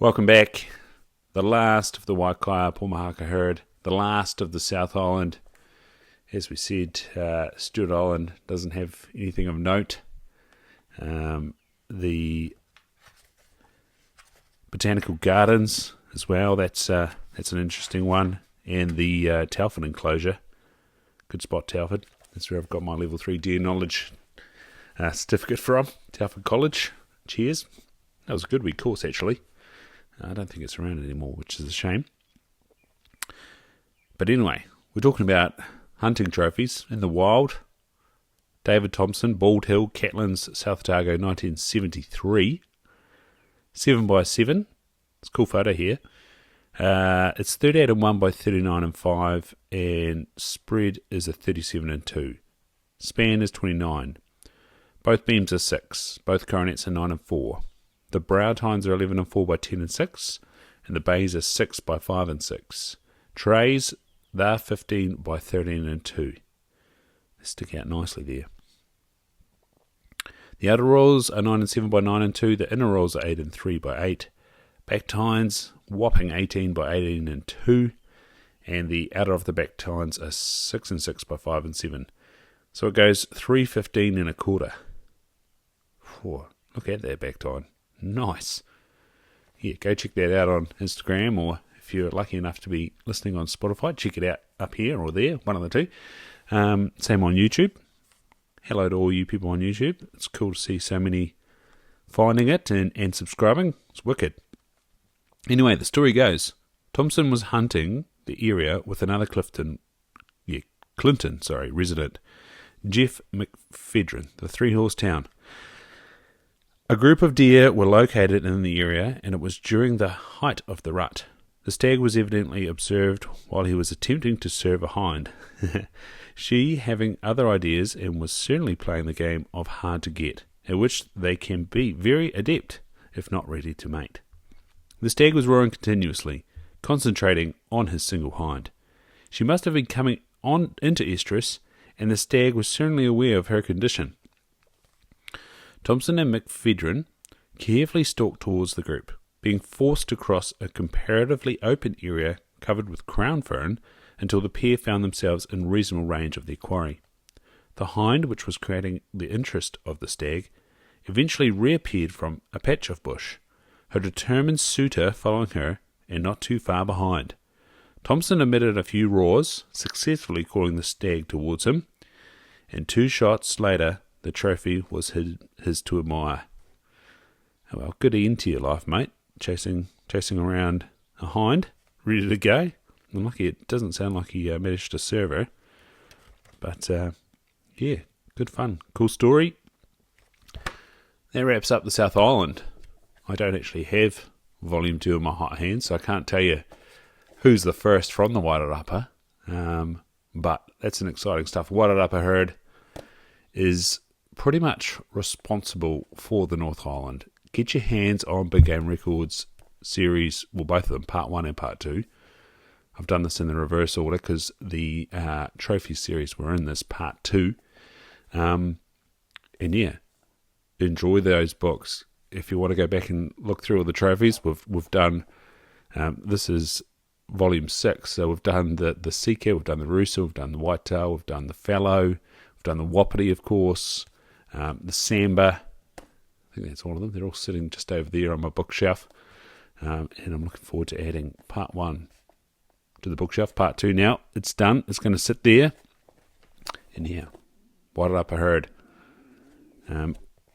Welcome back. The last of the Waikaia Pomahaka herd, the last of the South Island. As we said, Stewart Island doesn't have anything of note. The Botanical Gardens as well, that's an interesting one. And the Telford enclosure. Good spot, Telford. That's where I've got my level 3 deer knowledge certificate from, Telford College. Cheers. That was a good wee course, actually. I don't think it's around anymore, which is a shame. But anyway, we're talking about hunting trophies in the wild. David Thomson, Bald Hill, Catlins, South Otago, 1973. 7x7. It's a cool photo here. It's 38 and 1 by 39 and 5, and spread is a 37 and 2. Span is 29. Both beams are 6. Both coronets are 9 and 4. The brow tines are 11 and 4 by 10 and 6, and the bays are 6 by 5 and 6. Trays, they're 15 by 13 and 2. They stick out nicely there. The outer rolls are 9 and 7 by 9 and 2. The inner rolls are 8 and 3 by 8. Back tines, whopping 18 by 18 and 2. And the outer of the back tines are 6 and 6 by 5 and 7. So it goes 3:15 and a quarter. Whew, look at that back tine. Nice. Yeah, go check that out on Instagram, or if you're lucky enough to be listening on Spotify, check it out up here or there, one of the two. Same on YouTube. Hello to all you people on YouTube. It's cool to see so many finding it and subscribing. It's wicked. Anyway, the story goes, Thomson was hunting the area with another Clinton resident, Jeff McFedrin, the 3-horse town. A group of deer were located in the area, and it was during the height of the rut. The stag was evidently observed while he was attempting to serve a hind. She having other ideas, and was certainly playing the game of hard to get, at which they can be very adept, if not ready to mate. The stag was roaring continuously, concentrating on his single hind. She must have been coming on into estrus, and the stag was certainly aware of her condition. Thomson and McFedrin carefully stalked towards the group, being forced to cross a comparatively open area covered with crown fern until the pair found themselves in reasonable range of their quarry. The hind, which was creating the interest of the stag, eventually reappeared from a patch of bush, her determined suitor following her and not too far behind. Thomson emitted a few roars, successfully calling the stag towards him, and 2 shots later the trophy was his to admire. Oh, well, good end to your life, mate. Chasing around a hind, ready to go. I'm lucky it doesn't sound like he managed to serve her. But, yeah, good fun. Cool story. That wraps up the South Island. I don't actually have Volume 2 in my hot hands, so I can't tell you who's the first from the Wairarapa. But that's an exciting stuff. Wairarapa herd is pretty much responsible for the North Island. Get your hands on Big Game Records series, well, both of them, Part 1 and Part 2. I've done this in the reverse order because the trophy series were in this Part 2. And yeah, enjoy those books. If you want to go back and look through all the trophies, we've done, this is Volume 6, so we've done the Sika, we've done the Roosa, we've done the Whitetail, we've done the Fallow, we've done the Wapiti, of course, the Samba. I think that's all of them. They're all sitting just over there on my bookshelf. And I'm looking forward to adding Part 1 to the bookshelf. Part 2 now, it's done. It's going to sit there. And yeah, Wairarapa herd.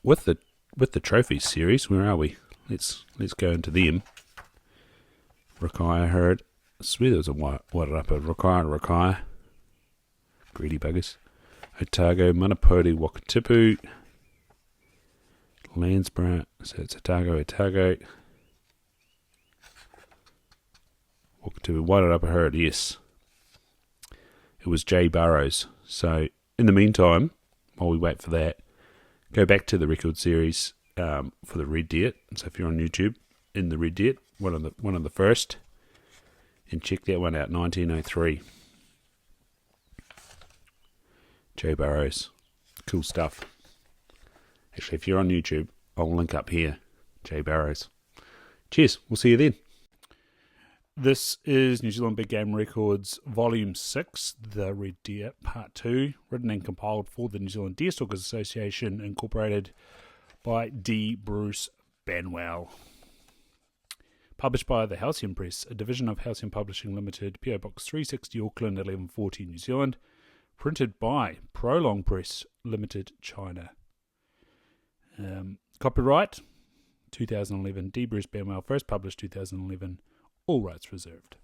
With the trophies series, where are we? Let's go into them. Waikaia herd. I swear there was a Wairarapa. Waikaia. Greedy buggers. Otago, Manapoti, Wakatipu, Landsborough, so it's Otago, Wakatipu, Wairarapa herd, yes. It was J. Burrows. So, in the meantime, while we wait for that, go back to the record series for the Red Deer. So if you're on YouTube, in the Red Deer, one of the first, and check that one out, 1903. J. Burrows. Cool stuff. Actually, if you're on YouTube, I'll link up here. J. Burrows. Cheers. We'll see you then. This is New Zealand Big Game Records Volume 6, The Red Deer, Part 2, written and compiled for the New Zealand Deerstalkers Association, incorporated by D. Bruce Banwell. Published by the Halcyon Press, a division of Halcyon Publishing Limited, PO Box 360 Auckland, 1140 New Zealand. Printed by Prolong Press Limited, China. Copyright 2011, D. Bruce Banwell, first published 2011, all rights reserved.